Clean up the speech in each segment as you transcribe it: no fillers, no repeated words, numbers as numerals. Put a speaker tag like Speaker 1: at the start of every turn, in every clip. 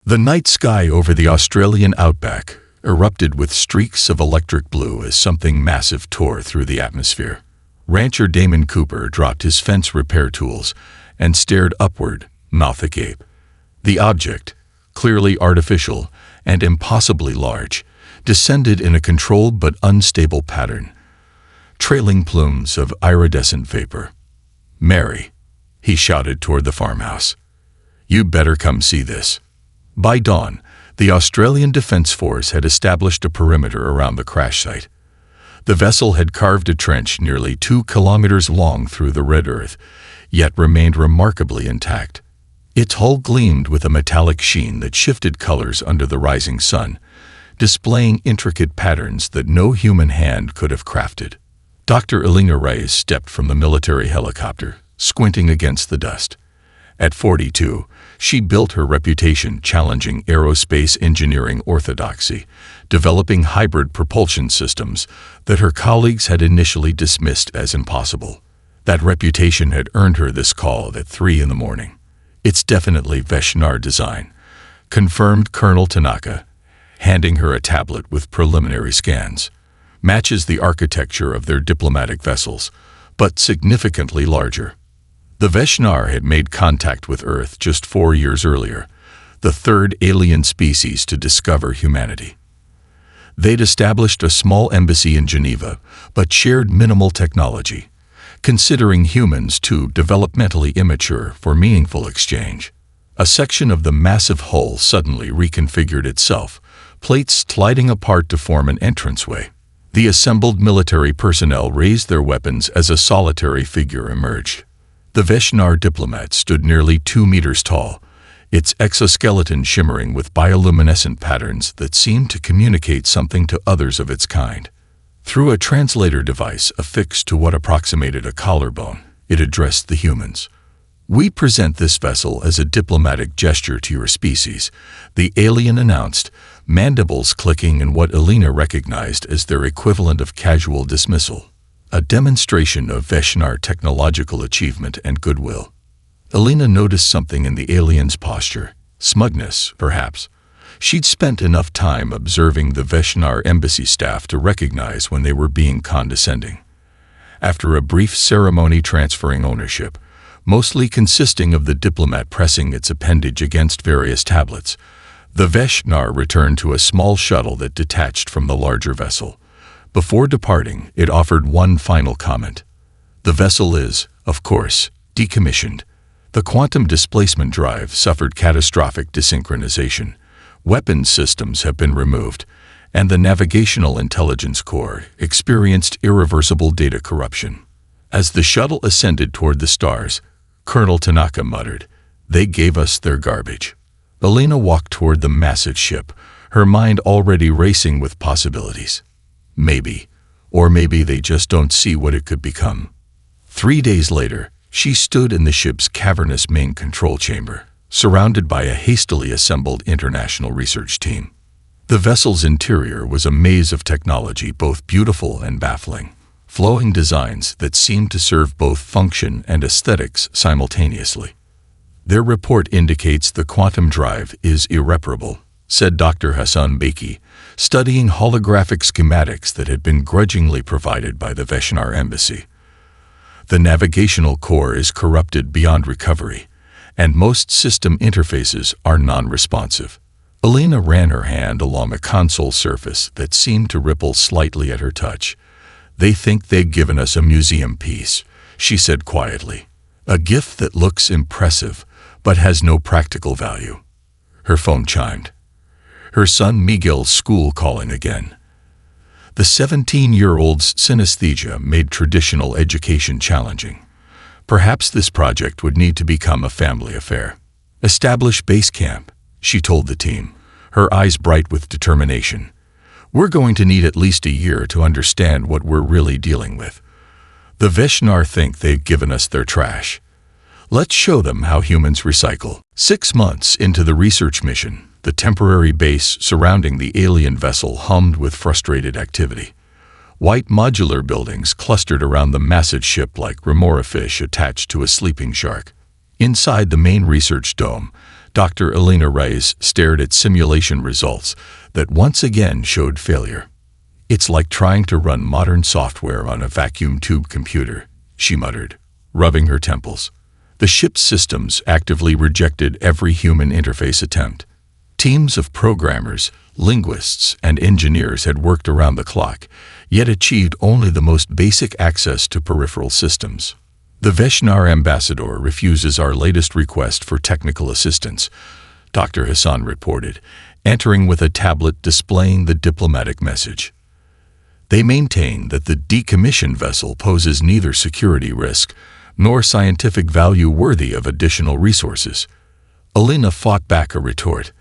Speaker 1: The night sky over the Australian outback erupted with streaks of electric blue as something massive tore through the atmosphere. Rancher Damon Cooper dropped his fence repair tools and stared upward, mouth agape. The object, clearly artificial and impossibly large, descended in a controlled but unstable pattern, trailing plumes of iridescent vapor. "Mary," he shouted toward the farmhouse, "you better come see this." By dawn, the Australian Defence Force had established a perimeter around the crash site. The vessel had carved a trench nearly 2 kilometers long through the red earth, yet remained remarkably intact. Its hull gleamed with a metallic sheen that shifted colors under the rising sun, displaying intricate patterns that no human hand could have crafted. Dr. Elena Reyes stepped from the military helicopter, squinting against the dust. At 42, she built her reputation challenging aerospace engineering orthodoxy, developing hybrid propulsion systems that her colleagues had initially dismissed as impossible. That reputation had earned her this call at 3 in the morning. "It's definitely Veshnar design," confirmed Colonel Tanaka, handing her a tablet with preliminary scans. "Matches the architecture of their diplomatic vessels, but significantly larger." The Veshnar had made contact with Earth just 4 years earlier, the third alien species to discover humanity. They'd established a small embassy in Geneva, but shared minimal technology, considering humans too developmentally immature for meaningful exchange. A section of the massive hull suddenly reconfigured itself, plates sliding apart to form an entranceway. The assembled military personnel raised their weapons as a solitary figure emerged. The Veshnar diplomat stood nearly 2 meters tall, its exoskeleton shimmering with bioluminescent patterns that seemed to communicate something to others of its kind. Through a translator device affixed to what approximated a collarbone, it addressed the humans. "We present this vessel as a diplomatic gesture to your species," the alien announced, mandibles clicking in what Elena recognized as their equivalent of casual dismissal. A demonstration of Veshnar technological achievement and goodwill. Elena noticed something in the alien's posture. Smugness, perhaps. She'd spent enough time observing the Veshnar embassy staff to recognize when they were being condescending. After a brief ceremony transferring ownership, mostly consisting of the diplomat pressing its appendage against various tablets, the Veshnar returned to a small shuttle that detached from the larger vessel. Before departing, it offered one final comment. "The vessel is, of course, decommissioned. The quantum displacement drive suffered catastrophic desynchronization. Weapons systems have been removed, and the Navigational Intelligence Corps experienced irreversible data corruption." As the shuttle ascended toward the stars, Colonel Tanaka muttered, "They gave us their garbage." Elena walked toward the massive ship, her mind already racing with possibilities. Maybe, or maybe they just don't see what it could become. 3 days later, she stood in the ship's cavernous main control chamber, surrounded by a hastily assembled international research team. The vessel's interior was a maze of technology, both beautiful and baffling, flowing designs that seemed to serve both function and aesthetics simultaneously. "Their report indicates the quantum drive is irreparable," said Dr. Hassan Beki, studying holographic schematics that had been grudgingly provided by the Veshnar embassy. "The navigational core is corrupted beyond recovery, and most system interfaces are non-responsive." Elena ran her hand along a console surface that seemed to ripple slightly at her touch. "They think they've given us a museum piece," she said quietly. "A gift that looks impressive, but has no practical value." Her phone chimed. Her son Miguel's school calling again. The 17-year-old's synesthesia made traditional education challenging. Perhaps this project would need to become a family affair. "Establish base camp," she told the team, her eyes bright with determination. "We're going to need at least a year to understand what we're really dealing with. The Veshnar think they've given us their trash. Let's show them how humans recycle." 6 months into the research mission, the temporary base surrounding the alien vessel hummed with frustrated activity. White modular buildings clustered around the massive ship like remora fish attached to a sleeping shark. Inside the main research dome, Dr. Elena Reyes stared at simulation results that once again showed failure. "It's like trying to run modern software on a vacuum tube computer," she muttered, rubbing her temples. The ship's systems actively rejected every human interface attempt. Teams of programmers, linguists, and engineers had worked around the clock, yet achieved only the most basic access to peripheral systems. "The Veshnar ambassador refuses our latest request for technical assistance," Dr. Hassan reported, entering with a tablet displaying the diplomatic message. "They maintain that the decommissioned vessel poses neither security risk nor scientific value worthy of additional resources." Elena fought back a retort.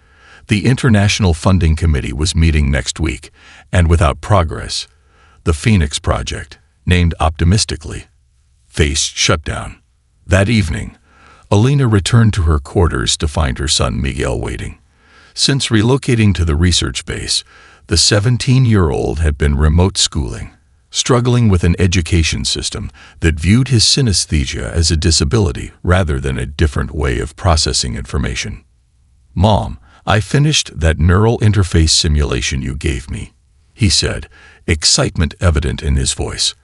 Speaker 1: The International Funding Committee was meeting next week, and without progress, the Phoenix Project, named optimistically, faced shutdown. That evening, Elena returned to her quarters to find her son Miguel waiting. Since relocating to the research base, the 17-year-old had been remote schooling, struggling with an education system that viewed his synesthesia as a disability rather than a different way of processing information. "Mom, I finished that neural interface simulation you gave me," he said, excitement evident in his voice.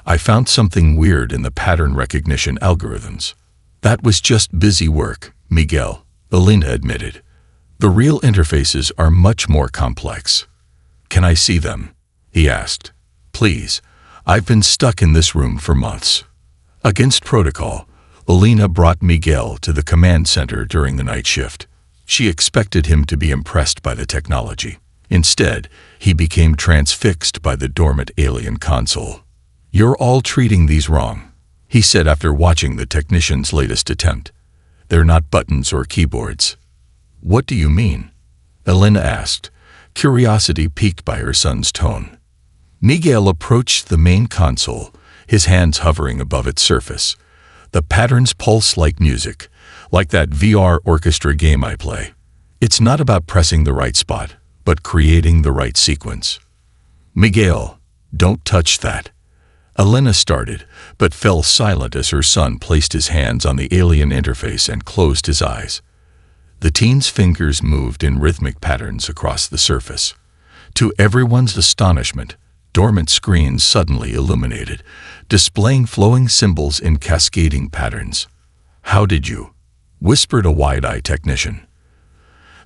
Speaker 1: "I found something weird in the pattern recognition algorithms." "That was just busy work, Miguel," Elena admitted. "The real interfaces are much more complex." "Can I see them?" he asked. "Please, I've been stuck in this room for months." Against protocol, Elena brought Miguel to the command center during the night shift. She expected him to be impressed by the technology. Instead, he became transfixed by the dormant alien console. "You're all treating these wrong," he said after watching the technician's latest attempt. "They're not buttons or keyboards." "What do you mean?" Elena asked, curiosity piqued by her son's tone. Miguel approached the main console, his hands hovering above its surface. "The patterns pulse like music, like that VR orchestra game I play. It's not about pressing the right spot, but creating the right sequence." "Miguel, don't touch that." Elena started, but fell silent as her son placed his hands on the alien interface and closed his eyes. The teen's fingers moved in rhythmic patterns across the surface. To everyone's astonishment, dormant screens suddenly illuminated, displaying flowing symbols in cascading patterns. "How did you?" whispered a wide-eyed technician.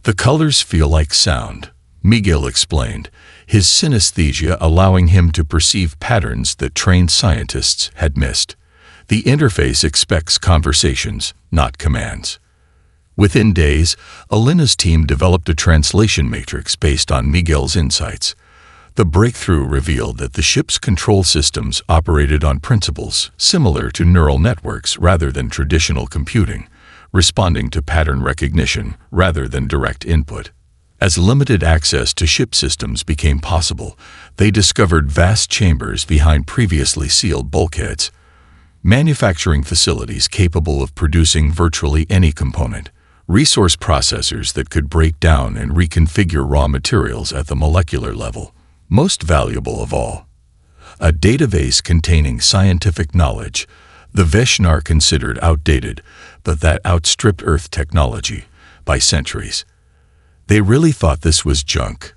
Speaker 1: "The colors feel like sound," Miguel explained, his synesthesia allowing him to perceive patterns that trained scientists had missed. "The interface expects conversations, not commands." Within days, Elena's team developed a translation matrix based on Miguel's insights. The breakthrough revealed that the ship's control systems operated on principles similar to neural networks rather than traditional computing, responding to pattern recognition rather than direct input. As limited access to ship systems became possible, they discovered vast chambers behind previously sealed bulkheads, manufacturing facilities capable of producing virtually any component, resource processors that could break down and reconfigure raw materials at the molecular level. Most valuable of all, a database containing scientific knowledge the Veshnar considered outdated, but that outstripped Earth technology by centuries. "They really thought this was junk,"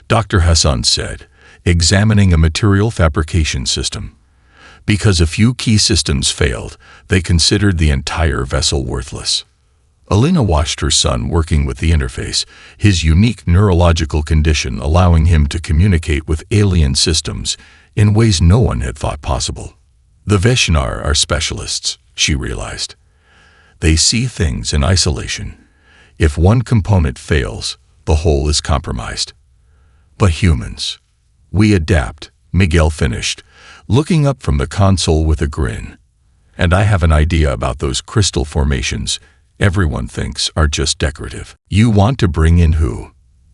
Speaker 1: Dr. Hassan said, examining a material fabrication system. "Because a few key systems failed, they considered the entire vessel worthless." Elena watched her son working with the interface, his unique neurological condition allowing him to communicate with alien systems in ways no one had thought possible. "The Veshnar are specialists," she realized. "They see things in isolation. If one component fails, the whole is compromised. But humans, we adapt," Miguel finished, looking up from the console with a grin. "And I have an idea about those crystal formations everyone thinks are just decorative." "You want to bring in who?"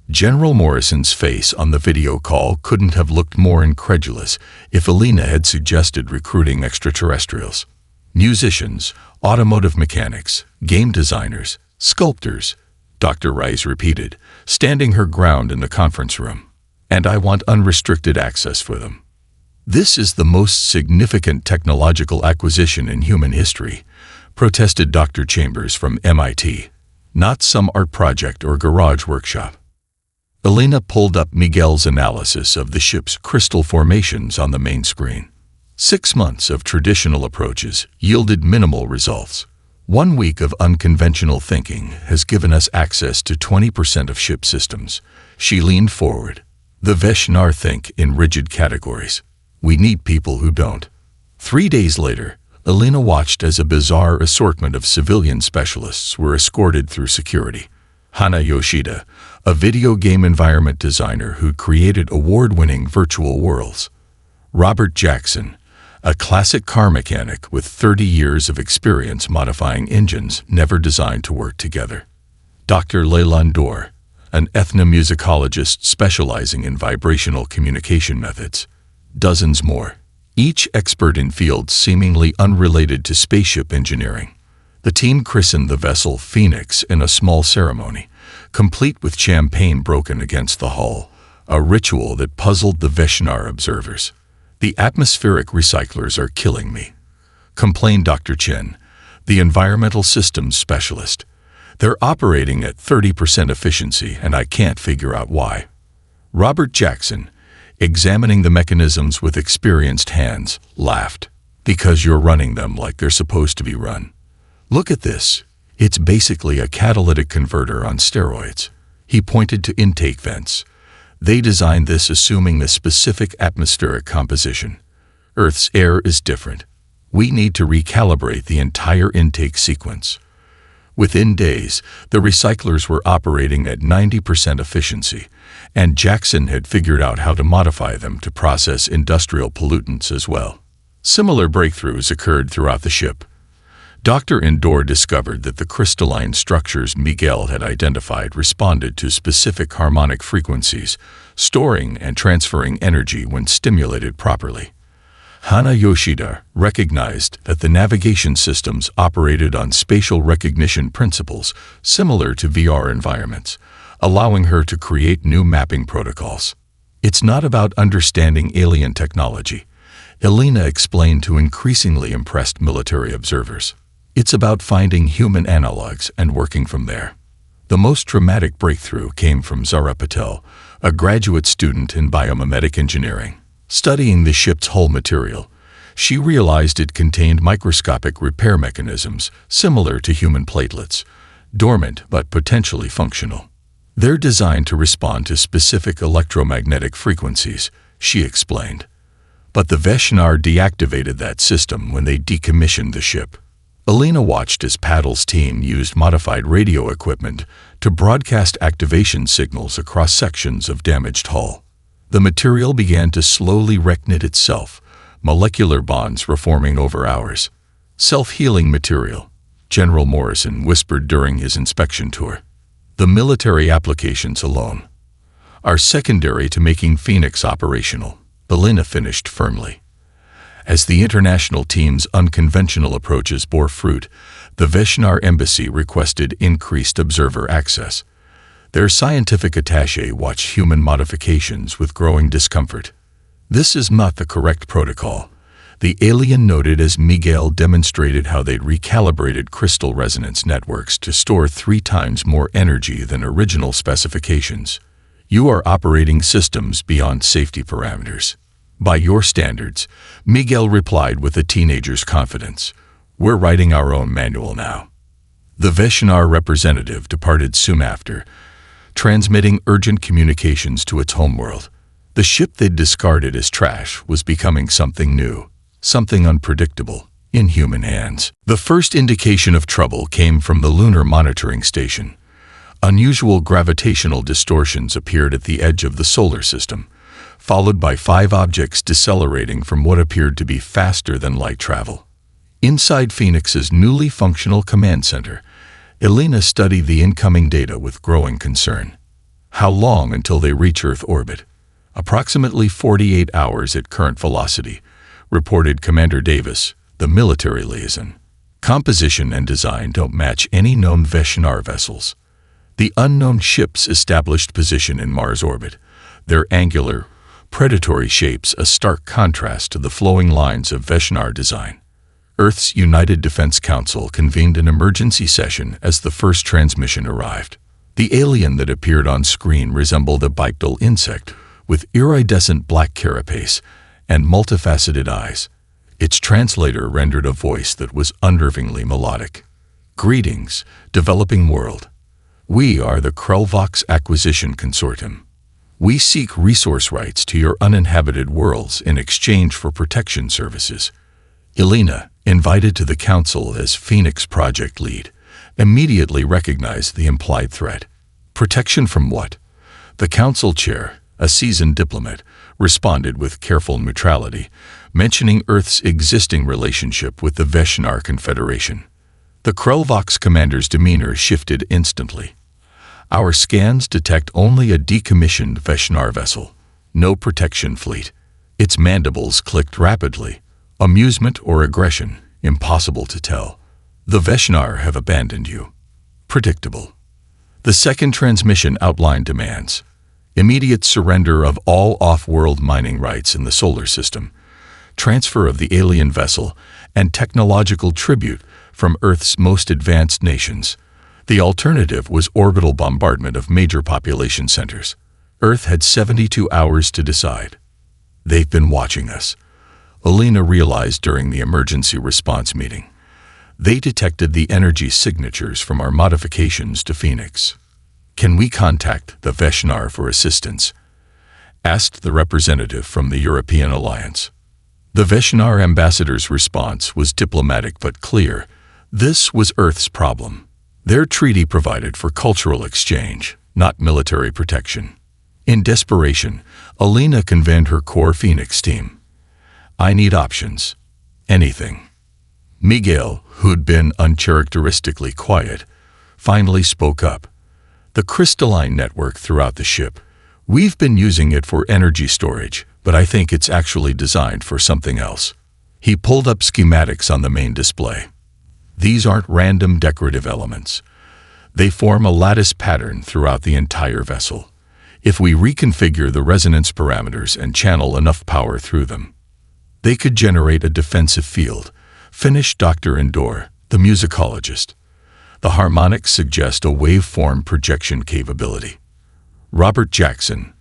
Speaker 1: General Morrison's face on the video call couldn't have looked more incredulous if Elena had suggested recruiting extraterrestrials. "Musicians, automotive mechanics, game designers, sculptors," Dr. Rice repeated, standing her ground in the conference room. "And I want unrestricted access for them. This is the most significant technological acquisition in human history," protested Dr. Chambers from MIT. not some art project or garage workshop. Elena pulled up Miguel's analysis of the ship's crystal formations on the main screen. 6 months of traditional approaches yielded minimal results. 1 week of unconventional thinking has given us access to 20% of ship systems. She leaned forward. The Veshnar think in rigid categories. We need people who don't. 3 days later, Elena watched as a bizarre assortment of civilian specialists were escorted through security. Hana Yoshida, a video game environment designer who created award-winning virtual worlds. Robert Jackson, a classic car mechanic with 30 years of experience modifying engines never designed to work together. Dr. Leyland Dor, an ethnomusicologist specializing in vibrational communication methods. Dozens more, each expert in fields seemingly unrelated to spaceship engineering. The team christened the vessel Phoenix in a small ceremony, complete with champagne broken against the hull, a ritual that puzzled the Veshnar observers. The atmospheric recyclers are killing me, complained Dr. Chen, the environmental systems specialist. They're operating at 30% efficiency and I can't figure out why. Robert Jackson, examining the mechanisms with experienced hands, laughed. Because you're running them like they're supposed to be run. Look at this. It's basically a catalytic converter on steroids. He pointed to intake vents. They designed this assuming a specific atmospheric composition. Earth's air is different. We need to recalibrate the entire intake sequence. Within days, the recyclers were operating at 90% efficiency, and Jackson had figured out how to modify them to process industrial pollutants as well. Similar breakthroughs occurred throughout the ship. Dr. Endor discovered that the crystalline structures Miguel had identified responded to specific harmonic frequencies, storing and transferring energy when stimulated properly. Hana Yoshida recognized that the navigation systems operated on spatial recognition principles similar to VR environments, allowing her to create new mapping protocols. It's not about understanding alien technology, Elena explained to increasingly impressed military observers. It's about finding human analogs and working from there. The most dramatic breakthrough came from Zara Patel, a graduate student in biomimetic engineering. Studying the ship's hull material, she realized it contained microscopic repair mechanisms similar to human platelets, dormant but potentially functional. They're designed to respond to specific electromagnetic frequencies, she explained. But the Veshnar deactivated that system when they decommissioned the ship. Elena watched as Paddle's team used modified radio equipment to broadcast activation signals across sections of damaged hull. The material began to slowly reknit itself, molecular bonds reforming over hours. Self-healing material, General Morrison whispered during his inspection tour. The military applications alone are secondary to making Phoenix operational, Elena finished firmly. As the international team's unconventional approaches bore fruit, the Veshnar embassy requested increased observer access. Their scientific attaché watched human modifications with growing discomfort. This is not the correct protocol, the alien noted as Miguel demonstrated how they'd recalibrated crystal resonance networks to store 3 times more energy than original specifications. You are operating systems beyond safety parameters. By your standards, Miguel replied with a teenager's confidence. We're writing our own manual now. The Veshnar representative departed soon after, transmitting urgent communications to its homeworld. The ship they'd discarded as trash was becoming something new, something unpredictable, in human hands. The first indication of trouble came from the lunar monitoring station. Unusual gravitational distortions appeared at the edge of the solar system, followed by 5 objects decelerating from what appeared to be faster than light travel. Inside Phoenix's newly functional command center, Elena studied the incoming data with growing concern. How long until they reach Earth orbit? Approximately 48 hours at current velocity, reported Commander Davis, the military liaison. Composition and design don't match any known Veshnar vessels. The unknown ship's established position in Mars orbit, their angular, predatory shapes a stark contrast to the flowing lines of Veshnar design. Earth's United Defense Council convened an emergency session as the first transmission arrived. The alien that appeared on screen resembled a bipedal insect with iridescent black carapace and multifaceted eyes. Its translator rendered a voice that was unnervingly melodic. "Greetings, developing world. We are the Krelvox Acquisition Consortium. We seek resource rights to your uninhabited worlds in exchange for protection services." Elena, invited to the council as Phoenix project lead, immediately recognized the implied threat. Protection from what? The council chair, a seasoned diplomat, responded with careful neutrality, mentioning Earth's existing relationship with the Veshnar Confederation. The Krelvox commander's demeanor shifted instantly. "Our scans detect only a decommissioned Veshnar vessel, no protection fleet." Its mandibles clicked rapidly. Amusement or aggression, impossible to tell. "The Veshnar have abandoned you." Predictable. The second transmission outlined demands: immediate surrender of all off-world mining rights in the solar system, transfer of the alien vessel, and technological tribute from Earth's most advanced nations. The alternative was orbital bombardment of major population centers. Earth had 72 hours to decide. "They've been watching us," Elena realized during the emergency response meeting. "They detected the energy signatures from our modifications to Phoenix." "Can we contact the Veshnar for assistance?" asked the representative from the European Alliance. The Veshnar ambassador's response was diplomatic but clear. This was Earth's problem. Their treaty provided for cultural exchange, not military protection. In desperation, Elena convened her core Phoenix team. "I need options. Anything." Miguel, who'd been uncharacteristically quiet, finally spoke up. "The crystalline network throughout the ship. We've been using it for energy storage, but I think it's actually designed for something else." He pulled up schematics on the main display. "These aren't random decorative elements. They form a lattice pattern throughout the entire vessel. If we reconfigure the resonance parameters and channel enough power through them, they could generate a defensive field," finished Dr. Endor, the musicologist. "The harmonics suggest a waveform projection capability." Robert Jackson,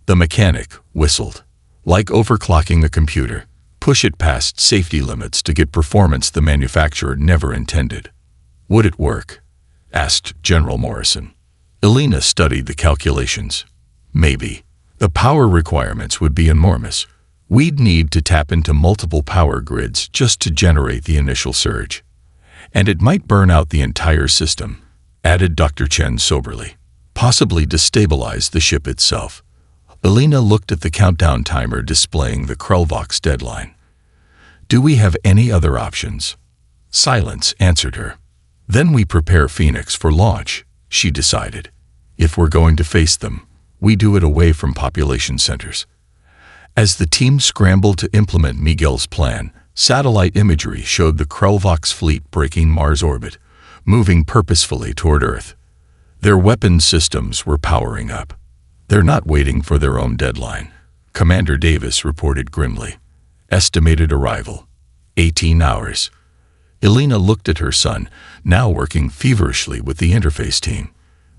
Speaker 1: the mechanic, whistled. "Like overclocking a computer. Push it past safety limits to get performance the manufacturer never intended." "Would it work?" asked General Morrison. Elena studied the calculations. "Maybe. The power requirements would be enormous. We'd need to tap into multiple power grids just to generate the initial surge. And it might burn out the entire system," added Dr. Chen soberly. "Possibly destabilize the ship itself." Elena looked at the countdown timer displaying the Krelvox deadline. "Do we have any other options?" Silence answered her. "Then we prepare Phoenix for launch," she decided. "If we're going to face them, we do it away from population centers." As the team scrambled to implement Miguel's plan, satellite imagery showed the Krelvox fleet breaking Mars orbit, moving purposefully toward Earth. Their weapons systems were powering up. "They're not waiting for their own deadline," Commander Davis reported grimly. "Estimated arrival: 18 hours. Elena looked at her son, now working feverishly with the interface team.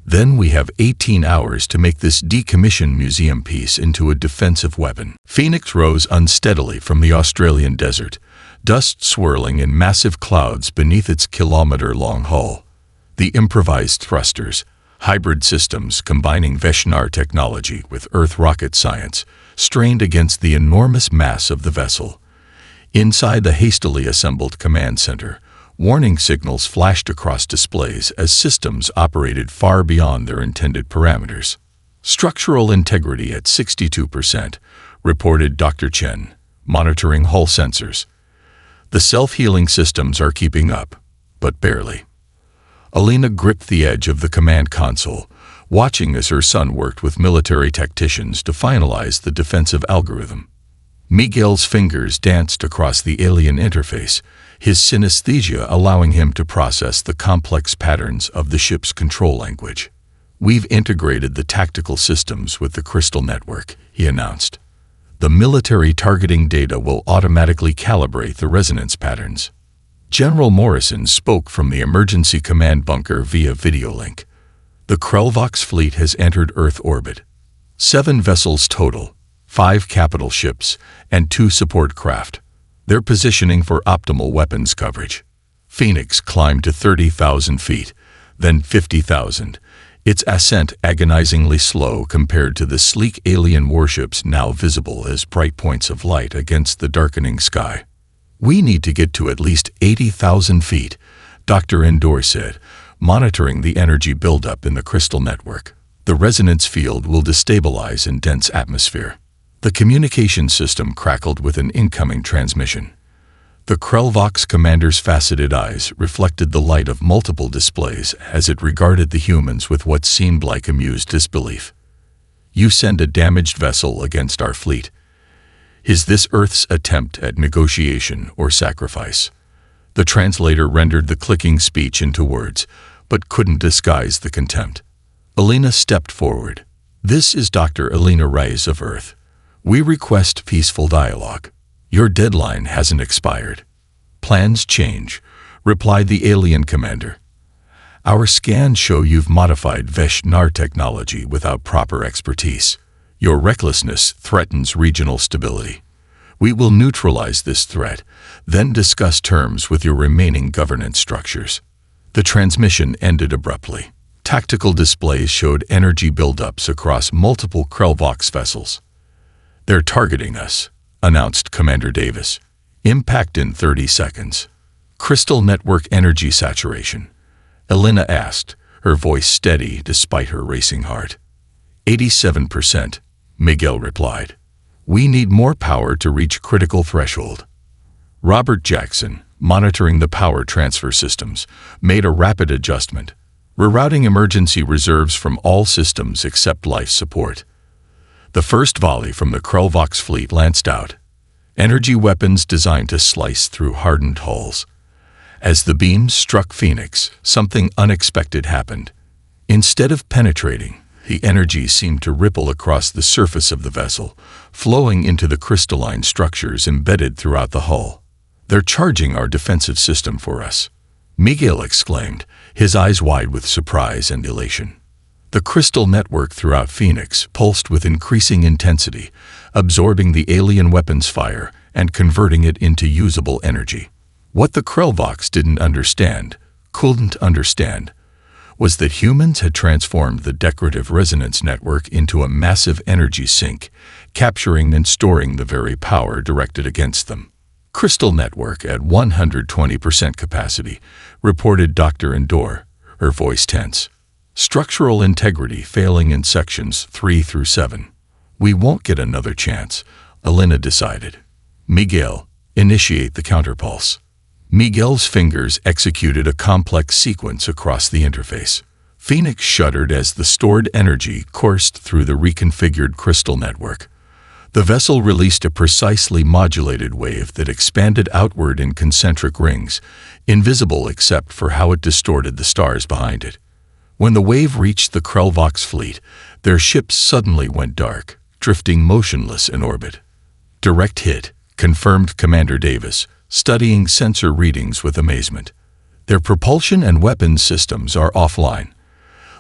Speaker 1: "Then we have 18 hours to make this decommissioned museum piece into a defensive weapon." Phoenix rose unsteadily from the Australian desert, dust swirling in massive clouds beneath its kilometer-long hull. The improvised thrusters, hybrid systems combining Veshnar technology with Earth rocket science, strained against the enormous mass of the vessel. Inside the hastily assembled command center, warning signals flashed across displays as systems operated far beyond their intended parameters. "Structural integrity at 62%, reported Dr. Chen, monitoring hull sensors. "The self-healing systems are keeping up, but barely." Elena gripped the edge of the command console, watching as her son worked with military tacticians to finalize the defensive algorithm. Miguel's fingers danced across the alien interface, his synesthesia allowing him to process the complex patterns of the ship's control language. "We've integrated the tactical systems with the crystal network," he announced. "The military targeting data will automatically calibrate the resonance patterns." General Morrison spoke from the emergency command bunker via video link. The Krelvox fleet has entered Earth orbit. 7 vessels total, 5 capital ships, and 2 support craft. They're positioning for optimal weapons coverage. Phoenix climbed to 30,000 feet, then 50,000. Its ascent agonizingly slow compared to the sleek alien warships now visible as bright points of light against the darkening sky. "We need to get to at least 80,000 feet, Dr. Endor said, monitoring the energy buildup in the crystal network. The resonance field will destabilize in dense atmosphere. The communication system crackled with an incoming transmission. The Krelvox commander's faceted eyes reflected the light of multiple displays as it regarded the humans with what seemed like amused disbelief. "You send a damaged vessel against our fleet. Is this Earth's attempt at negotiation or sacrifice?" The translator rendered the clicking speech into words, but couldn't disguise the contempt. Elena stepped forward. "This is Dr. Elena Reyes of Earth. We request peaceful dialogue. Your deadline hasn't expired." "Plans change," replied the alien commander. "Our scans show you've modified Vesh-Nar technology without proper expertise. Your recklessness threatens regional stability. We will neutralize this threat, then discuss terms with your remaining governance structures." The transmission ended abruptly. Tactical displays showed energy buildups across multiple Krelvox vessels. "They're targeting us," announced Commander Davis. "Impact in 30 seconds. Crystal network energy saturation?" Elena asked, her voice steady despite her racing heart. 87%, Miguel replied. "We need more power to reach critical threshold." Robert Jackson, monitoring the power transfer systems, made a rapid adjustment, rerouting emergency reserves from all systems except life support. The first volley from the Krelvox fleet lanced out, energy weapons designed to slice through hardened hulls. As the beams struck Phoenix, something unexpected happened. Instead of penetrating, the energy seemed to ripple across the surface of the vessel, flowing into the crystalline structures embedded throughout the hull. "They're charging our defensive system for us," Miguel exclaimed, his eyes wide with surprise and elation. The crystal network throughout Phoenix pulsed with increasing intensity, absorbing the alien weapons fire and converting it into usable energy. What the Krelvox couldn't understand, was that humans had transformed the decorative resonance network into a massive energy sink, capturing and storing the very power directed against them. "Crystal network at 120% capacity," reported Dr. Endor, her voice tense. "Structural integrity failing in sections 3 through 7. "We won't get another chance," Elena decided. "Miguel, initiate the counterpulse." Miguel's fingers executed a complex sequence across the interface. Phoenix shuddered as the stored energy coursed through the reconfigured crystal network. The vessel released a precisely modulated wave that expanded outward in concentric rings, invisible except for how it distorted the stars behind it. When the wave reached the Krelvox fleet, their ships suddenly went dark, drifting motionless in orbit. "Direct hit," confirmed Commander Davis, studying sensor readings with amazement. "Their propulsion and weapons systems are offline.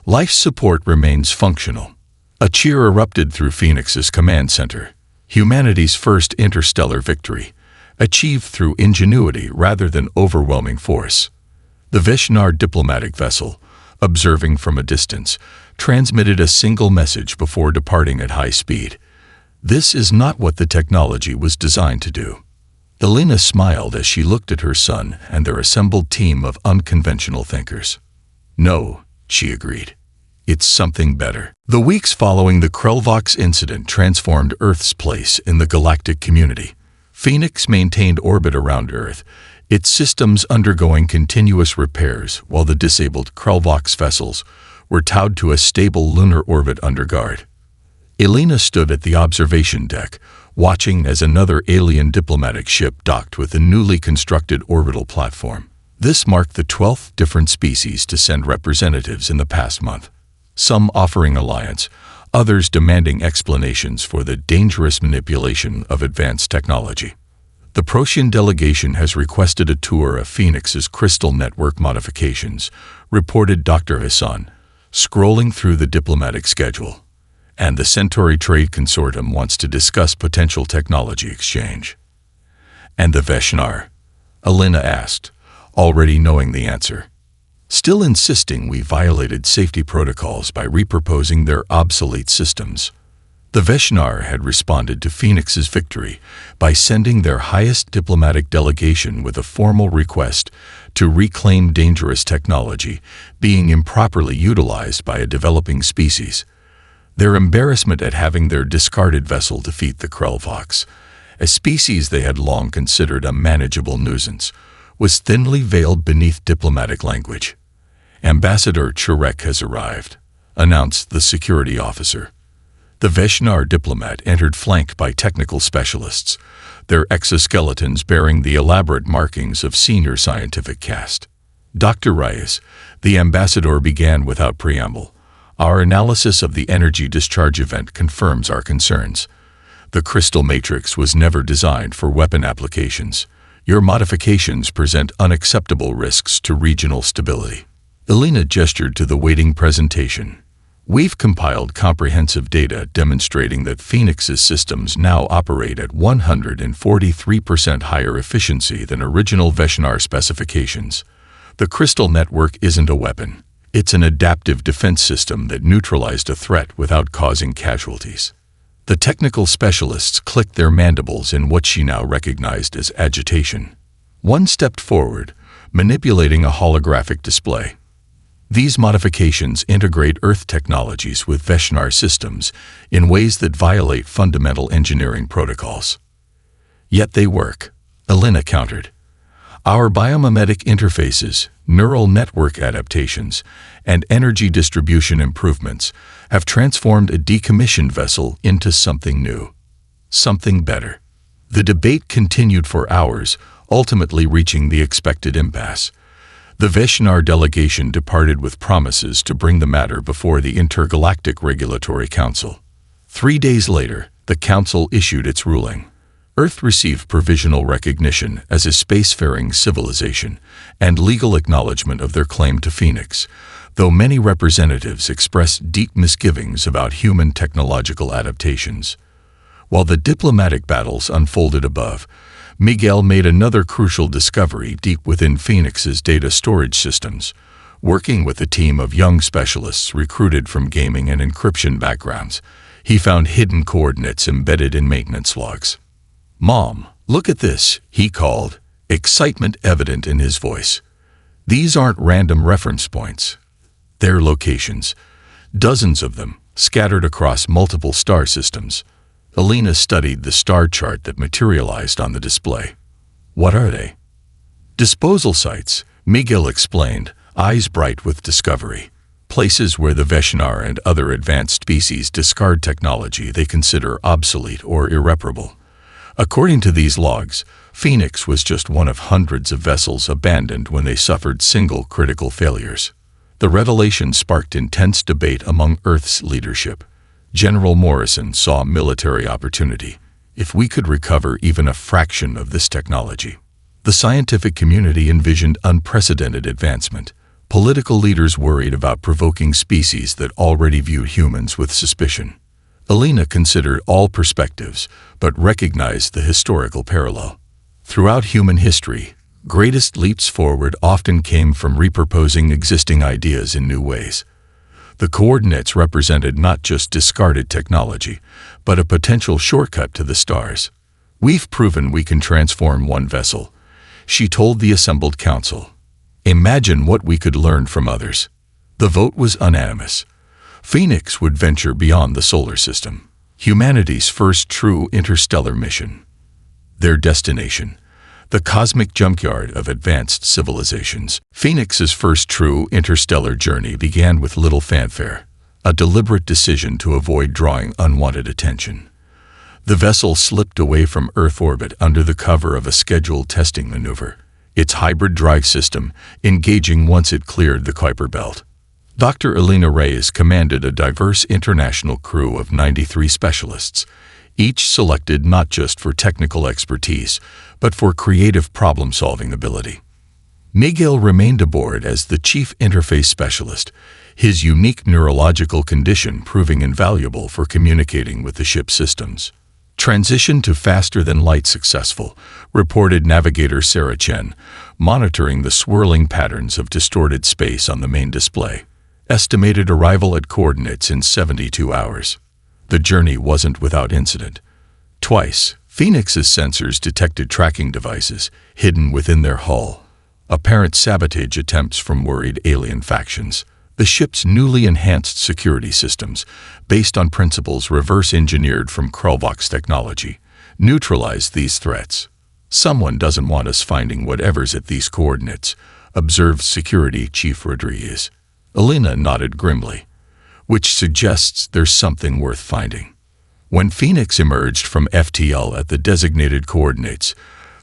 Speaker 1: Life support remains functional." A cheer erupted through Phoenix's command center. Humanity's first interstellar victory, achieved through ingenuity rather than overwhelming force. The Vesh-Nar diplomatic vessel, observing from a distance, transmitted a single message before departing at high speed. "This is not what the technology was designed to do." Elena smiled as she looked at her son and their assembled team of unconventional thinkers. "No," she agreed. "It's something better." The weeks following the Krelvox incident transformed Earth's place in the galactic community. Phoenix maintained orbit around Earth, its systems undergoing continuous repairs while the disabled Krelvox vessels were towed to a stable lunar orbit under guard. Elena stood at the observation deck, watching as another alien diplomatic ship docked with a newly constructed orbital platform. This marked the 12th different species to send representatives in the past month, some offering alliance, others demanding explanations for the dangerous manipulation of advanced technology. The Protean delegation has requested a tour of Phoenix's crystal network modifications, reported Dr. Hassan, scrolling through the diplomatic schedule. And the Centauri Trade Consortium wants to discuss potential technology exchange. And the Veshnar? Alina asked, already knowing the answer. Still insisting we violated safety protocols by repurposing their obsolete systems. The Veshnar had responded to Phoenix's victory by sending their highest diplomatic delegation with a formal request to reclaim dangerous technology being improperly utilized by a developing species. Their embarrassment at having their discarded vessel defeat the Krelvox, a species they had long considered a manageable nuisance, was thinly veiled beneath diplomatic language. Ambassador Chirek has arrived, announced the security officer. The Veshnar diplomat entered flanked by technical specialists, their exoskeletons bearing the elaborate markings of senior scientific caste. Dr. Reyes, the ambassador began without preamble. Our analysis of the energy discharge event confirms our concerns. The crystal matrix was never designed for weapon applications. Your modifications present unacceptable risks to regional stability. Alina gestured to the waiting presentation. We've compiled comprehensive data demonstrating that Phoenix's systems now operate at 143% higher efficiency than original Veshnar specifications. The crystal network isn't a weapon. It's an adaptive defense system that neutralized a threat without causing casualties. The technical specialists clicked their mandibles in what she now recognized as agitation. One stepped forward, manipulating a holographic display. These modifications integrate Earth technologies with Veshnar systems in ways that violate fundamental engineering protocols. Yet they work, Alina countered. Our biomimetic interfaces, neural network adaptations, and energy distribution improvements have transformed a decommissioned vessel into something new, something better. The debate continued for hours, ultimately reaching the expected impasse. The Veshnar delegation departed with promises to bring the matter before the Intergalactic Regulatory Council. 3 days later, the Council issued its ruling. Earth received provisional recognition as a spacefaring civilization and legal acknowledgement of their claim to Phoenix, though many representatives expressed deep misgivings about human technological adaptations. While the diplomatic battles unfolded above, Miguel made another crucial discovery deep within Phoenix's data storage systems. Working with a team of young specialists recruited from gaming and encryption backgrounds, he found hidden coordinates embedded in maintenance logs. "Mom, look at this," he called, excitement evident in his voice. "These aren't random reference points. They're locations, dozens of them, scattered across multiple star systems." Alina studied the star chart that materialized on the display. "What are they?" "Disposal sites," Miguel explained, eyes bright with discovery. "Places where the Veshnar and other advanced species discard technology they consider obsolete or irreparable. According to these logs, Phoenix was just one of hundreds of vessels abandoned when they suffered single critical failures. The revelation sparked intense debate among Earth's leadership. General Morrison saw military opportunity. If we could recover even a fraction of this technology. The scientific community envisioned unprecedented advancement. Political leaders worried about provoking species that already viewed humans with suspicion. Alina considered all perspectives, but recognized the historical parallel. Throughout human history, greatest leaps forward often came from repurposing existing ideas in new ways. The coordinates represented not just discarded technology, but a potential shortcut to the stars. "We've proven we can transform one vessel," she told the assembled council. "Imagine what we could learn from others." The vote was unanimous. Phoenix would venture beyond the solar system. Humanity's first true interstellar mission. Their destination, the cosmic junkyard of advanced civilizations. Phoenix's first true interstellar journey began with little fanfare, a deliberate decision to avoid drawing unwanted attention. The vessel slipped away from Earth orbit under the cover of a scheduled testing maneuver, its hybrid drive system engaging once it cleared the Kuiper Belt. Dr. Alina Reyes commanded a diverse international crew of 93 specialists, each selected not just for technical expertise, but for creative problem-solving ability. Miguel remained aboard as the chief interface specialist, his unique neurological condition proving invaluable for communicating with the ship's systems. Transition to faster-than-light successful, reported navigator Sarah Chen, monitoring the swirling patterns of distorted space on the main display. Estimated arrival at coordinates in 72 hours. The journey wasn't without incident. Twice, Phoenix's sensors detected tracking devices hidden within their hull. Apparent sabotage attempts from worried alien factions. The ship's newly enhanced security systems, based on principles reverse-engineered from Krulvok's technology, neutralized these threats. Someone doesn't want us finding whatever's at these coordinates, observed Security Chief Rodriguez. Elena nodded grimly, which suggests there's something worth finding. When Phoenix emerged from FTL at the designated coordinates,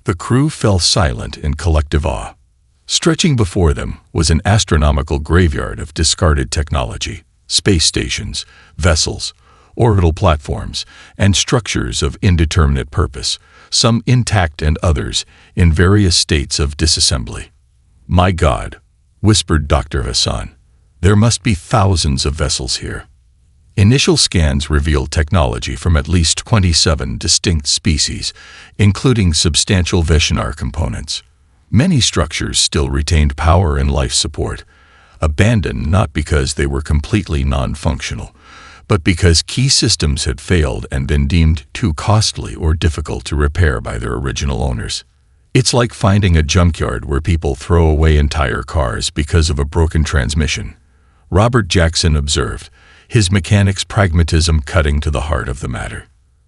Speaker 1: the crew fell silent in collective awe. Stretching before them was an astronomical graveyard of discarded technology, space stations, vessels, orbital platforms, and structures of indeterminate purpose, some intact and others in various states of disassembly. "My God," whispered Dr. Hassan, "there must be thousands of vessels here." Initial scans revealed technology from at least 27 distinct species, including substantial Veshinar components. Many structures still retained power and life support, abandoned not because they were completely non-functional, but because key systems had failed and been deemed too costly or difficult to repair by their original owners. It's like finding a junkyard where people throw away entire cars because of a broken transmission, Robert Jackson observed, his mechanic's pragmatism cutting to the heart of the matter.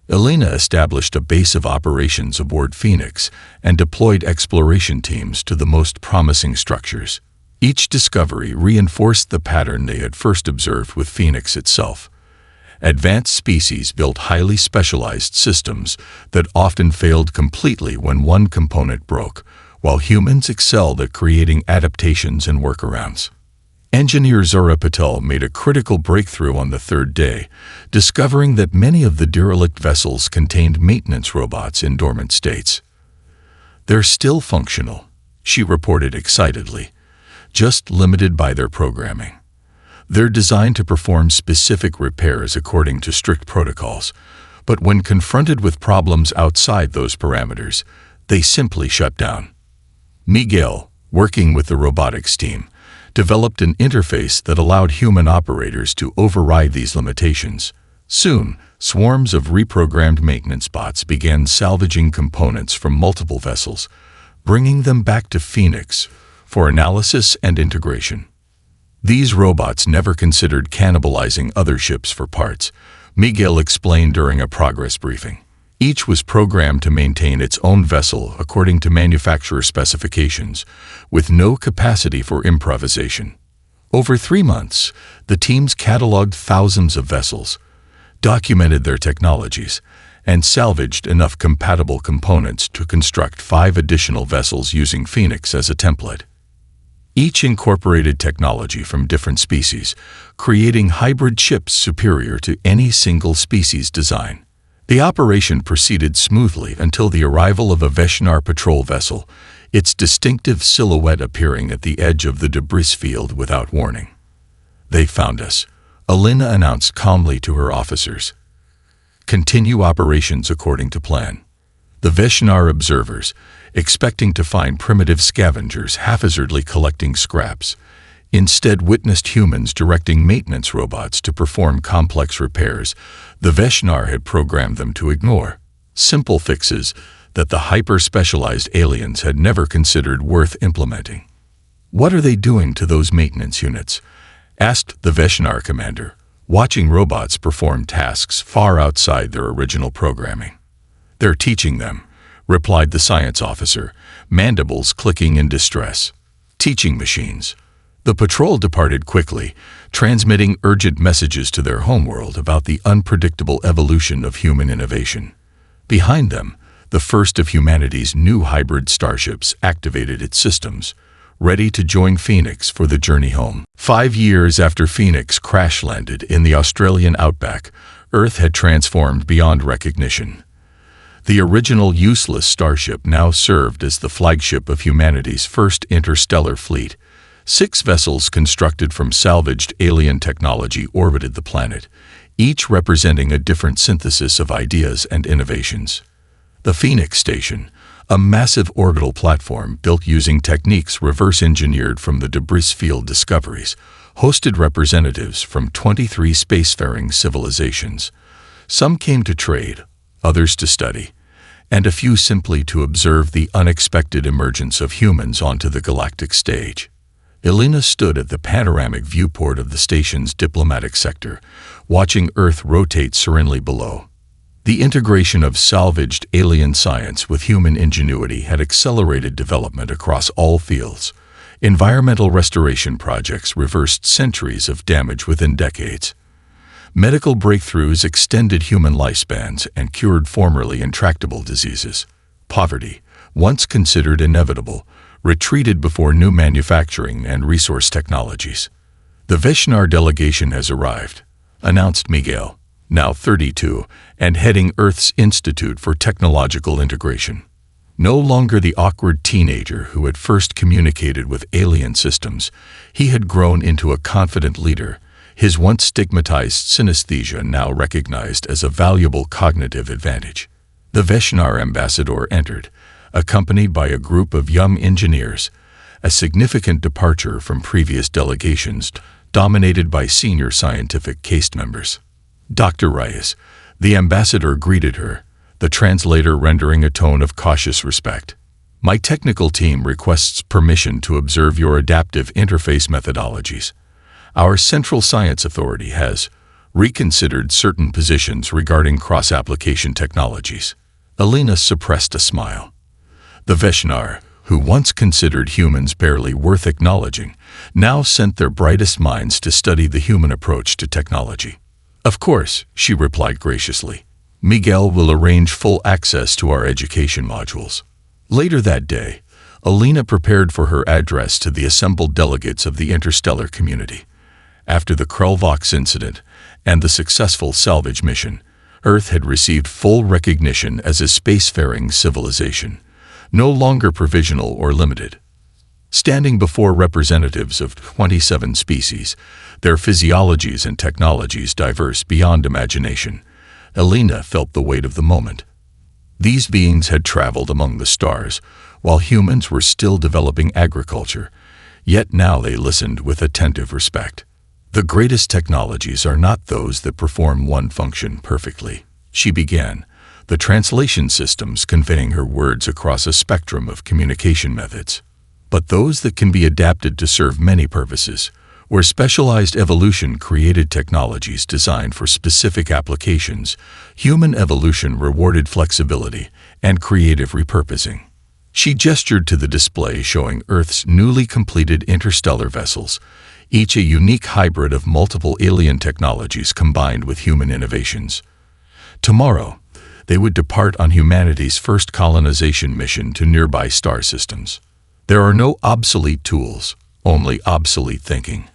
Speaker 1: Elena established a base of operations aboard Phoenix and deployed exploration teams to the most promising structures. Each discovery reinforced the pattern they had first observed with Phoenix itself. Advanced species built highly specialized systems that often failed completely when one component broke, while humans excelled at creating adaptations and workarounds. Engineer Zora Patel made a critical breakthrough on the third day, discovering that many of the derelict vessels contained maintenance robots in dormant states. "They're still functional," she reported excitedly, "just limited by their programming. They're designed to perform specific repairs according to strict protocols, but when confronted with problems outside those parameters, they simply shut down." Miguel, working with the robotics team, developed an interface that allowed human operators to override these limitations. Soon, swarms of reprogrammed maintenance bots began salvaging components from multiple vessels, bringing them back to Phoenix for analysis and integration. These robots never considered cannibalizing other ships for parts, Miguel explained during a progress briefing. Each was programmed to maintain its own vessel according to manufacturer specifications, with no capacity for improvisation. Over 3 months, the teams cataloged thousands of vessels, documented their technologies, and salvaged enough compatible components to construct 5 additional vessels using Phoenix as a template. Each incorporated technology from different species, creating hybrid ships superior to any single species design. The operation proceeded smoothly until the arrival of a Veshinar patrol vessel, its distinctive silhouette appearing at the edge of the debris field without warning. "They found us," Elena announced calmly to her officers. "Continue operations according to plan." The Veshinar observers, expecting to find primitive scavengers haphazardly collecting scraps, instead witnessed humans directing maintenance robots to perform complex repairs the Veshinar had programmed them to ignore. Simple fixes that the hyper-specialized aliens had never considered worth implementing. "What are they doing to those maintenance units?" asked the Veshinar commander, watching robots perform tasks far outside their original programming. "They're teaching them," replied the science officer, mandibles clicking in distress. "Teaching machines." The patrol departed quickly, transmitting urgent messages to their homeworld about the unpredictable evolution of human innovation. Behind them, the first of humanity's new hybrid starships activated its systems, ready to join Phoenix for the journey home. 5 years after Phoenix crash-landed in the Australian outback, Earth had transformed beyond recognition. The original useless Starship now served as the flagship of humanity's first interstellar fleet. 6 vessels constructed from salvaged alien technology orbited the planet, each representing a different synthesis of ideas and innovations. The Phoenix Station, a massive orbital platform built using techniques reverse-engineered from the debris field discoveries, hosted representatives from 23 spacefaring civilizations. Some came to trade, others to study, and a few simply to observe the unexpected emergence of humans onto the galactic stage. Elena stood at the panoramic viewport of the station's diplomatic sector, watching Earth rotate serenely below. The integration of salvaged alien science with human ingenuity had accelerated development across all fields. Environmental restoration projects reversed centuries of damage within decades. Medical breakthroughs extended human lifespans and cured formerly intractable diseases. Poverty, once considered inevitable, retreated before new manufacturing and resource technologies. "The Veshnar delegation has arrived," announced Miguel, now 32, and heading Earth's Institute for Technological Integration. No longer the awkward teenager who had first communicated with alien systems, he had grown into a confident leader, his once stigmatized synesthesia now recognized as a valuable cognitive advantage. The Veshnar ambassador entered, accompanied by a group of young engineers, a significant departure from previous delegations dominated by senior scientific caste members. "Dr. Reyes," the ambassador greeted her, the translator rendering a tone of cautious respect. "My technical team requests permission to observe your adaptive interface methodologies. Our Central Science Authority has reconsidered certain positions regarding cross-application technologies." Elena suppressed a smile. The Veshnar, who once considered humans barely worth acknowledging, now sent their brightest minds to study the human approach to technology. "Of course," she replied graciously. "Miguel will arrange full access to our education modules." Later that day, Elena prepared for her address to the assembled delegates of the interstellar community. After the Krulvox incident and the successful salvage mission, Earth had received full recognition as a spacefaring civilization, no longer provisional or limited. Standing before representatives of 27 species, their physiologies and technologies diverse beyond imagination, Elena felt the weight of the moment. These beings had traveled among the stars, while humans were still developing agriculture, yet now they listened with attentive respect. "The greatest technologies are not those that perform one function perfectly," she began, the translation systems conveying her words across a spectrum of communication methods, "but those that can be adapted to serve many purposes, where specialized evolution created technologies designed for specific applications. Human evolution rewarded flexibility and creative repurposing." She gestured to the display showing Earth's newly completed interstellar vessels, each a unique hybrid of multiple alien technologies combined with human innovations. Tomorrow, they would depart on humanity's first colonization mission to nearby star systems. "There are no obsolete tools, only obsolete thinking,"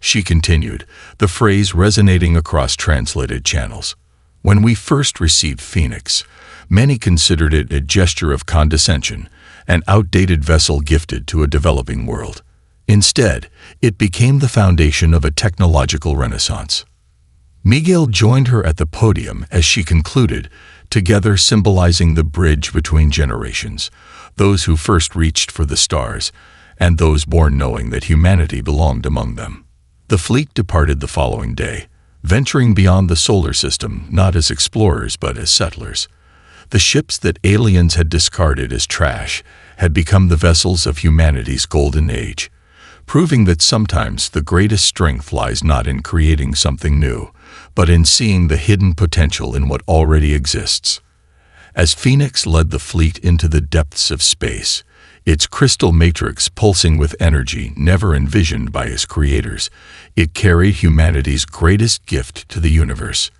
Speaker 1: she continued, the phrase resonating across translated channels. "When we first received Phoenix, many considered it a gesture of condescension, an outdated vessel gifted to a developing world. Instead, it became the foundation of a technological renaissance." Miguel joined her at the podium as she concluded, together symbolizing the bridge between generations, those who first reached for the stars, and those born knowing that humanity belonged among them. The fleet departed the following day, venturing beyond the solar system not as explorers but as settlers. The ships that aliens had discarded as trash had become the vessels of humanity's golden age, proving that sometimes the greatest strength lies not in creating something new, but in seeing the hidden potential in what already exists. As Phoenix led the fleet into the depths of space, its crystal matrix pulsing with energy never envisioned by its creators, it carried humanity's greatest gift to the universe: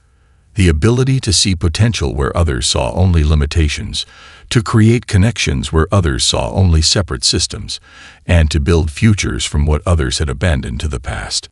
Speaker 1: the ability to see potential where others saw only limitations, to create connections where others saw only separate systems, and to build futures from what others had abandoned to the past.